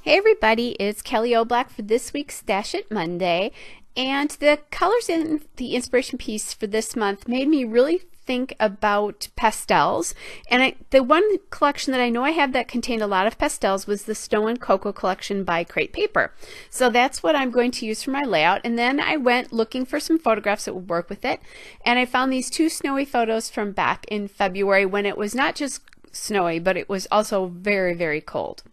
Hey everybody, it's Kelly Oblak for this week's Stash It Monday, and the colors in the inspiration piece for this month made me really think about pastels. And the one collection that I know I have that contained a lot of pastels was the Snow and Cocoa collection by Crate Paper. So that's what I'm going to use for my layout. And then I went looking for some photographs that would work with it, and I found these two snowy photos from back in February when it was not just snowy, but it was also very, very cold.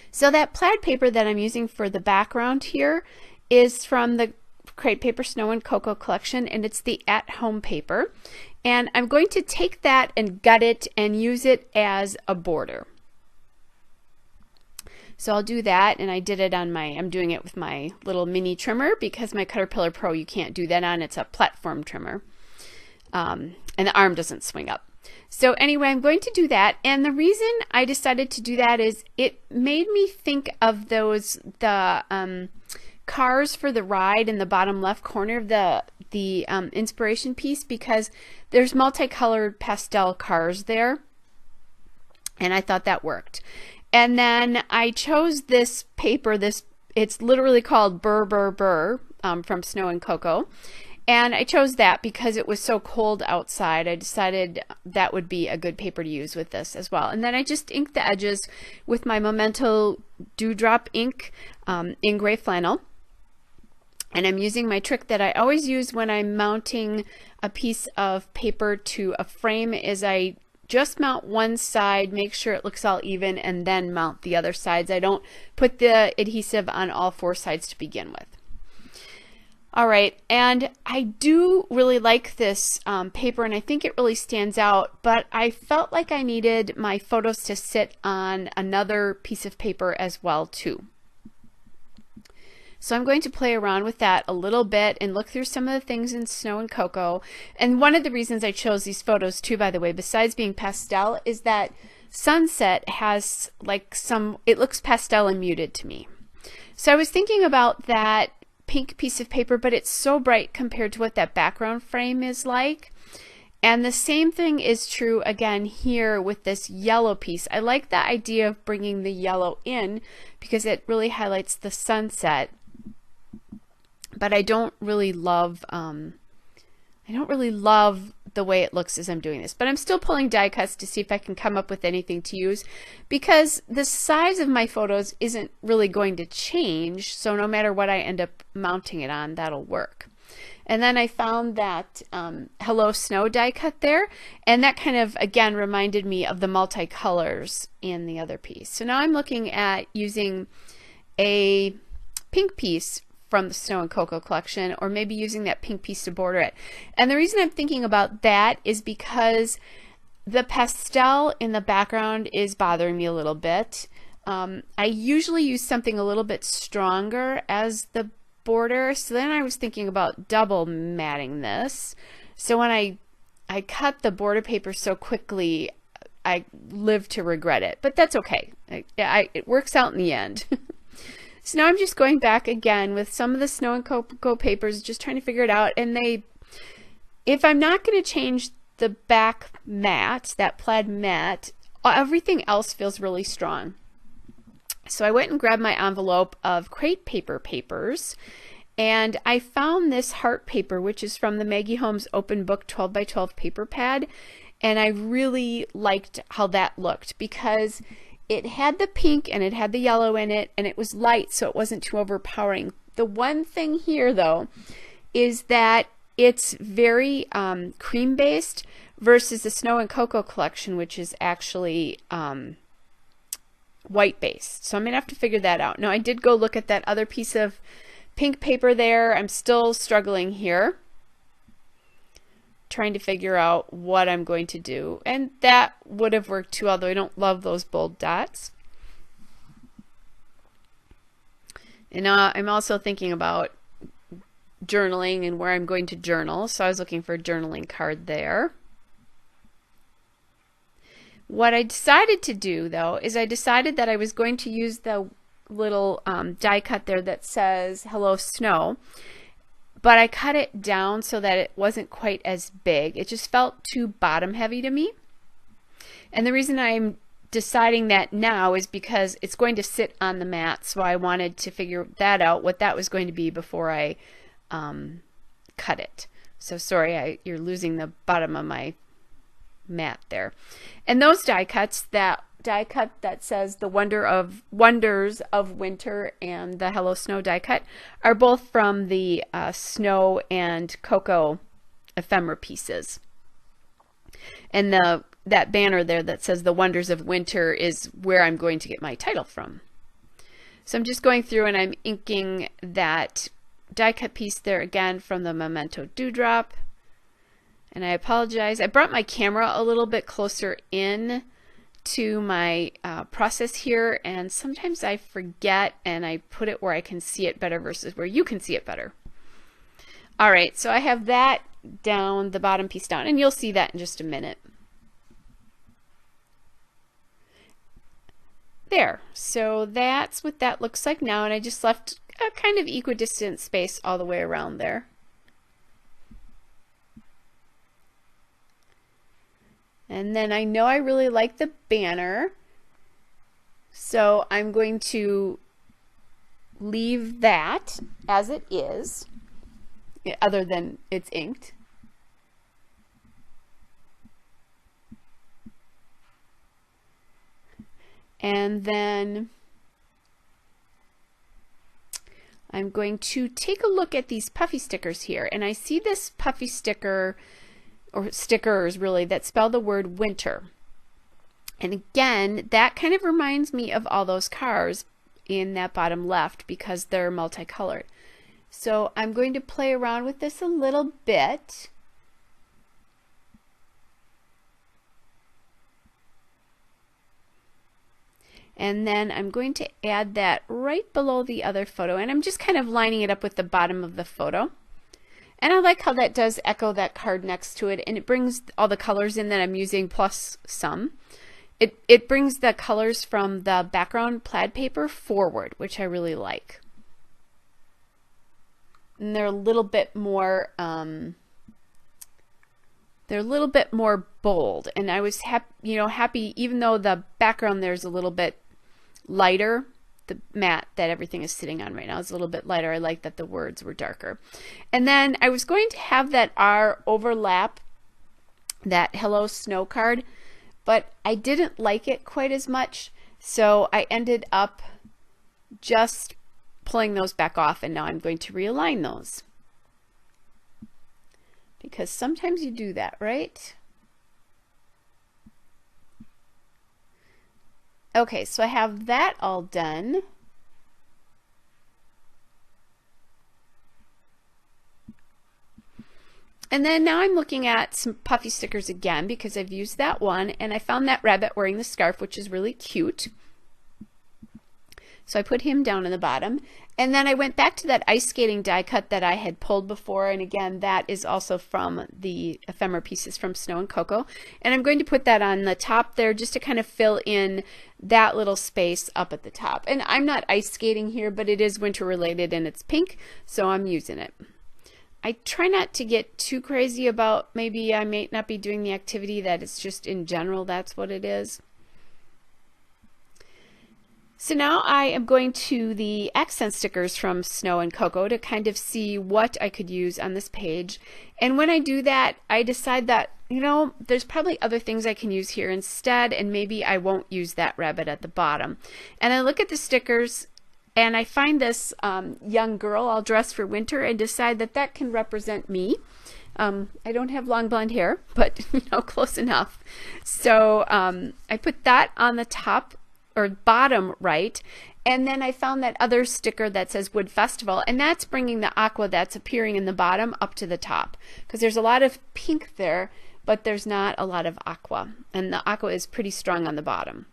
So that plaid paper that I'm using for the background here is from the Crate Paper Snow and Cocoa collection, and it's the at-home paper. And I'm going to take that and gut it and use it as a border. So I'll do that, and I did it on I'm doing it with my little mini trimmer because my Caterpillar Pro you can't do that on. It's a platform trimmer. And the arm doesn't swing up. So anyway, I'm going to do that, and the reason I decided to do that is it made me think of the cars for the ride in the bottom left corner of the inspiration piece, because there's multicolored pastel cars there, and I thought that worked. And then I chose this paper. It's literally called Burr Burr Burr from Snow and Cocoa. And I chose that because it was so cold outside. I decided that would be a good paper to use with this as well. And then I just inked the edges with my Memento Dewdrop ink in gray flannel. And I'm using my trick that I always use when I'm mounting a piece of paper to a frame is I just mount one side, make sure it looks all even, and then mount the other sides. I don't put the adhesive on all four sides to begin with. All right, and I do really like this paper, and I think it really stands out, but I felt like I needed my photos to sit on another piece of paper as well too. So I'm going to play around with that a little bit and look through some of the things in Snow and Cocoa. And one of the reasons I chose these photos too, by the way, besides being pastel, is that Sunset has like it looks pastel and muted to me. So I was thinking about that pink piece of paper, but it's so bright compared to what that background frame is like. And the same thing is true again here with this yellow piece. I like the idea of bringing the yellow in because it really highlights the sunset, but I don't really love the way it looks as I'm doing this. But I'm still pulling die cuts to see if I can come up with anything to use, because the size of my photos isn't really going to change, so no matter what I end up mounting it on, that'll work. And then I found that Hello Snow die cut there, and that kind of again reminded me of the multicolors in the other piece. So now I'm looking at using a pink piece from the Snow and Cocoa collection, or maybe using that pink piece to border it. And the reason I'm thinking about that is because the pastel in the background is bothering me a little bit. I usually use something a little bit stronger as the border, so then I was thinking about double matting this. So when I cut the border paper so quickly, I live to regret it, but that's okay. It works out in the end. So now I'm just going back again with some of the Snow and Cocoa papers, just trying to figure it out. And if I'm not going to change the back mat, that plaid mat, everything else feels really strong. So I went and grabbed my envelope of Crate Paper papers, and I found this heart paper, which is from the Maggie Holmes Open Book 12 by 12 paper pad. And I really liked how that looked because it had the pink and it had the yellow in it, and it was light, so it wasn't too overpowering. The one thing here though is that it's very cream based versus the Snow and Cocoa collection, which is actually white based. So I'm gonna have to figure that out. Now I did go look at that other piece of pink paper there. I'm still struggling here, trying to figure out what I'm going to do, and that would have worked too, although I don't love those bold dots. And I'm also thinking about journaling and where I'm going to journal, so I was looking for a journaling card there. What I decided to do though is I decided that I was going to use the little die cut there that says Hello Snow, but I cut it down so that it wasn't quite as big. It just felt too bottom heavy to me. And the reason I'm deciding that now is because it's going to sit on the mat, so I wanted to figure that out, what that was going to be before I cut it. So sorry, you're losing the bottom of my mat there. And those die cuts, that die cut that says the Wonders of Winter and the Hello Snow die cut, are both from the Snow and Cocoa ephemera pieces. And that banner there that says the Wonders of Winter is where I'm going to get my title from. So I'm just going through and I'm inking that die cut piece there again from the Memento Dewdrop. And I apologize, I brought my camera a little bit closer in to my process here, and sometimes I forget and I put it where I can see it better versus where you can see it better. All right, so I have that down, the bottom piece down, and you'll see that in just a minute. There, so that's what that looks like now, and I just left a kind of equidistant space all the way around there. And then I know I really like the banner, so I'm going to leave that as it is, other than it's inked. And then I'm going to take a look at these puffy stickers here, and I see this puffy sticker, or stickers really, that spell the word winter. And again, that kind of reminds me of all those cars in that bottom left because they're multicolored. So I'm going to play around with this a little bit. And then I'm going to add that right below the other photo, and I'm just kind of lining it up with the bottom of the photo. And I like how that does echo that card next to it, and it brings all the colors in that I'm using plus some. It brings the colors from the background plaid paper forward, which I really like. And they're a little bit more bold, and I was happy, even though the background there's a little bit lighter. The mat that everything is sitting on right now is a little bit lighter. I like that the words were darker. And then I was going to have that R overlap that Hello Snow card, but I didn't like it quite as much, so I ended up just pulling those back off, and now I'm going to realign those. Because sometimes you do that, right? Okay, so I have that all done. And then now I'm looking at some puffy stickers again because I've used that one, and I found that rabbit wearing the scarf, which is really cute. So I put him down in the bottom. And then I went back to that ice skating die cut that I had pulled before, and again, that is also from the ephemera pieces from Snow and Cocoa. And I'm going to put that on the top there just to kind of fill in that little space up at the top. And I'm not ice skating here, but it is winter related and it's pink, so I'm using it. I try not to get too crazy about maybe I may not be doing the activity, that it's just in general that's what it is. So now I am going to the accent stickers from Snow and Cocoa to kind of see what I could use on this page. And when I do that, I decide that, you know, there's probably other things I can use here instead, and maybe I won't use that rabbit at the bottom. And I look at the stickers and I find this young girl all dressed for winter and decide that that can represent me. I don't have long blonde hair, but you know, close enough. So I put that on the top or bottom right, and then I found that other sticker that says Wood Festival, and that's bringing the aqua that's appearing in the bottom up to the top, because there's a lot of pink there, but there's not a lot of aqua, and the aqua is pretty strong on the bottom.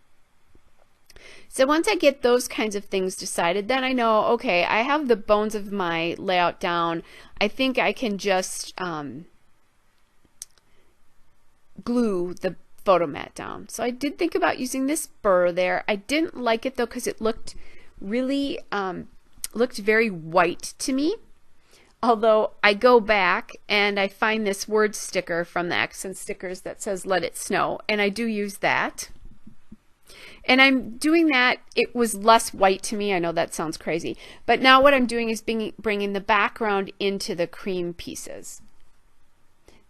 So once I get those kinds of things decided, then I know, okay, I have the bones of my layout down. I think I can just glue the photo mat down. So I did think about using this burr there. I didn't like it though because it looked really looked very white to me. Although I go back and I find this word sticker from the accent stickers that says Let It Snow, and I do use that. And I'm doing that. It was less white to me. I know that sounds crazy. But now what I'm doing is bringing the background into the cream pieces.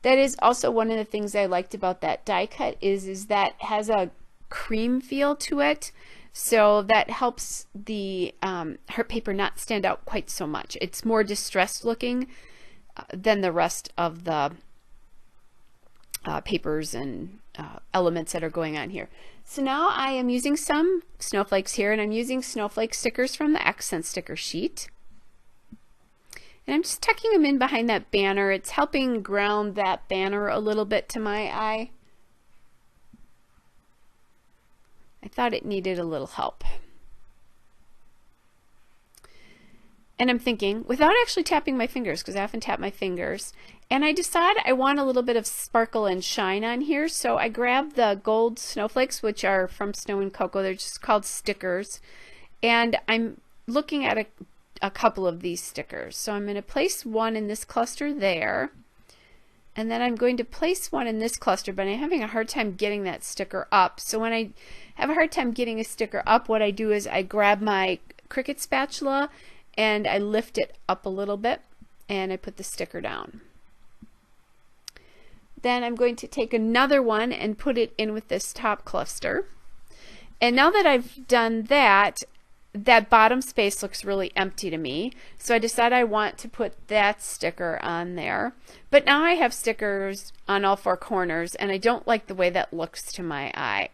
That is also one of the things I liked about that die cut is that it has a cream feel to it. So that helps the heart paper not stand out quite so much. It's more distressed looking than the rest of the papers and elements that are going on here. So now I am using some snowflakes here, and I'm using snowflake stickers from the accent sticker sheet. And I'm just tucking them in behind that banner. It's helping ground that banner a little bit to my eye. I thought it needed a little help. And I'm thinking, without actually tapping my fingers, because I often tap my fingers, and I decide I want a little bit of sparkle and shine on here, so I grab the gold snowflakes, which are from Snow and Cocoa. They're just called stickers. And I'm looking at a couple of these stickers. So I'm going to place one in this cluster there. And then I'm going to place one in this cluster, but I'm having a hard time getting that sticker up. So when I have a hard time getting a sticker up, what I do is I grab my Cricut spatula and I lift it up a little bit and I put the sticker down. Then I'm going to take another one and put it in with this top cluster. And now that I've done that, that bottom space looks really empty to me. So I decided I want to put that sticker on there. But now I have stickers on all four corners and I don't like the way that looks to my eye.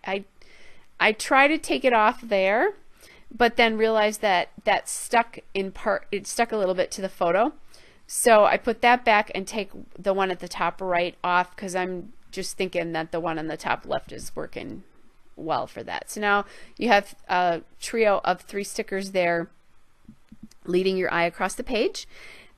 I try to take it off there, but then realized that that stuck in part, it stuck a little bit to the photo. So I put that back and take the one at the top right off because I'm just thinking that the one on the top left is working well for that. So now you have a trio of 3 stickers there leading your eye across the page.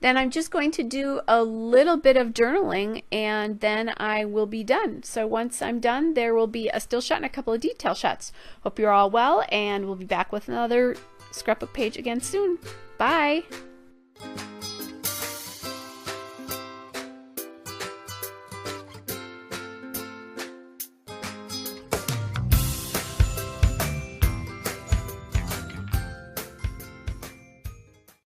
Then I'm just going to do a little bit of journaling and then I will be done. So once I'm done, there will be a still shot and a couple of detail shots. Hope you're all well, and we'll be back with another scrapbook page again soon. Bye!